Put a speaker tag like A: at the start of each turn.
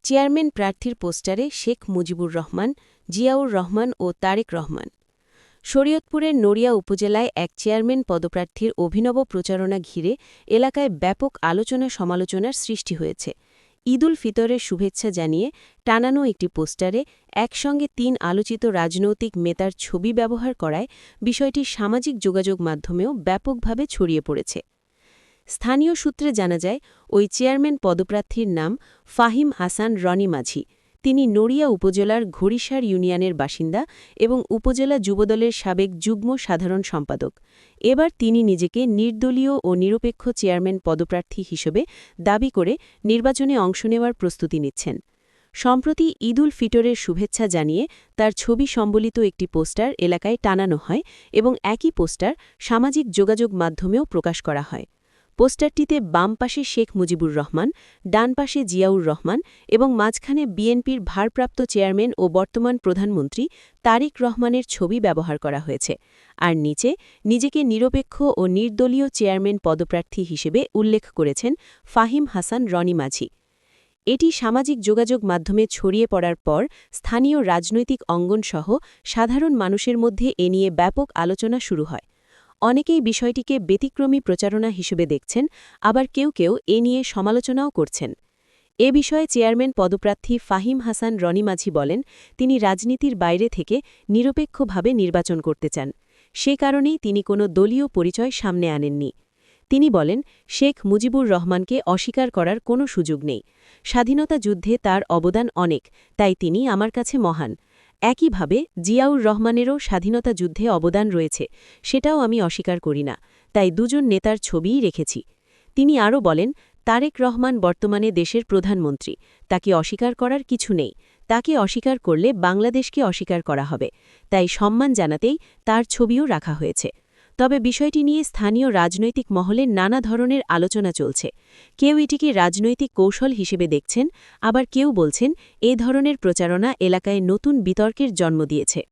A: Chairman প্রার্থীর পোস্টারে শেখ মুজিবুর রহমান, জিয়াউর রহমান ও তারেক রহমান। শরীয়তপুরের নড়িয়া উপজেলায় এক চেয়ারম্যান পদপ্রার্থীর অভিনব প্রচারণা ঘিরে এলাকায় ব্যাপক আলোচনা-সমালোচনার সৃষ্টি হয়েছে। ঈদুল ফিতরের শুভেচ্ছা জানিয়ে টানানো একটি পোস্টারে একসঙ্গে ৩ আলোচিত রাজনৈতিক নেতার ছবি ব্যবহার করায় বিষয়টি সামাজিক যোগাযোগ মাধ্যমেও ব্যাপকভাবে ছড়িয়ে পড়েছে। স্থানীয় সূত্রে জানা যায়, ওই চেয়ারম্যান পদপ্রার্থীর নাম ফাহিম হাসান রনি মাঝি। তিনি নড়িয়া উপজেলার ঘড়িসার ইউনিয়নের বাসিন্দা এবং উপজেলা যুবদলের সাবেক যুগ্ম সাধারণ সম্পাদক। এবার তিনি নিজেকে নির্দলীয় ও নিরপেক্ষ চেয়ারম্যান পদপ্রার্থী হিসেবে দাবি করে নির্বাচনে অংশ নেওয়ার প্রস্তুতি নিচ্ছেন। সম্প্রতি ঈদুল ফিতরের শুভেচ্ছা জানিয়ে তার ছবি সম্বলিত একটি পোস্টার এলাকায় টানানো হয় এবং একই পোস্টার সামাজিক যোগাযোগ মাধ্যমেও প্রকাশ করা হয়। পোস্টারটিতে বাম পাশে শেখ মুজিবুর রহমান, ডান পাশে জিয়াউর রহমান এবং মাঝখানে বিএনপির ভারপ্রাপ্ত চেয়ারম্যান ও বর্তমান প্রধানমন্ত্রী তারেক রহমানের ছবি ব্যবহার করা হয়েছে, আর নিচে নিজেকে নিরপেক্ষ ও নির্দলীয় চেয়ারম্যান পদপ্রার্থী হিসেবে উল্লেখ করেছেন ফাহিম হাসান রনি মাঝি। এটি সামাজিক যোগাযোগ মাধ্যমে ছড়িয়ে পড়ার পর স্থানীয় রাজনৈতিক অঙ্গনসহ সাধারণ মানুষের মধ্যে এ নিয়ে ব্যাপক আলোচনা শুরু হয়। অনেকেই বিষয়টিকে ব্যতিক্রমী প্রচারণা হিসেবে দেখছেন, আবার কেউ কেউ এ নিয়ে সমালোচনাও করছেন। এ বিষয়ে চেয়ারম্যান পদপ্রার্থী ফাহিম হাসান রনি মাঝি বলেন, তিনি রাজনীতির বাইরে থেকে নিরপেক্ষভাবে নির্বাচন করতে চান। সে কারণেই তিনি কোনো দলীয় পরিচয় সামনে আনেননি। তিনি বলেন, শেখ মুজিবুর রহমানকে অস্বীকার করার কোনো সুযোগ নেই। স্বাধীনতা যুদ্ধে তার অবদান অনেক, তাই তিনি আমার কাছে মহান। একইভাবে জিয়াউর রহমানেরও স্বাধীনতা যুদ্ধে অবদান রয়েছে, সেটাও আমি অস্বীকার করি না, তাই দুজন নেতার ছবিই রেখেছি। তিনি আরও বলেন, তারেক রহমান বর্তমানে দেশের প্রধানমন্ত্রী, তাকে অস্বীকার করার কিছু নেই। তাকে অস্বীকার করলে বাংলাদেশকে অস্বীকার করা হবে, তাই সম্মান জানাতেই তার ছবিও রাখা হয়েছে। তবে বিষয়টি নিয়ে স্থানীয় রাজনৈতিক মহলে নানা ধরনের আলোচনা চলছে। কেউ এটিকে রাজনৈতিক কৌশল হিসেবে দেখছেন, আবার কেউ বলছেন এ ধরনের প্রচারণা এলাকায় নতুন বিতর্কের জন্ম দিয়েছে।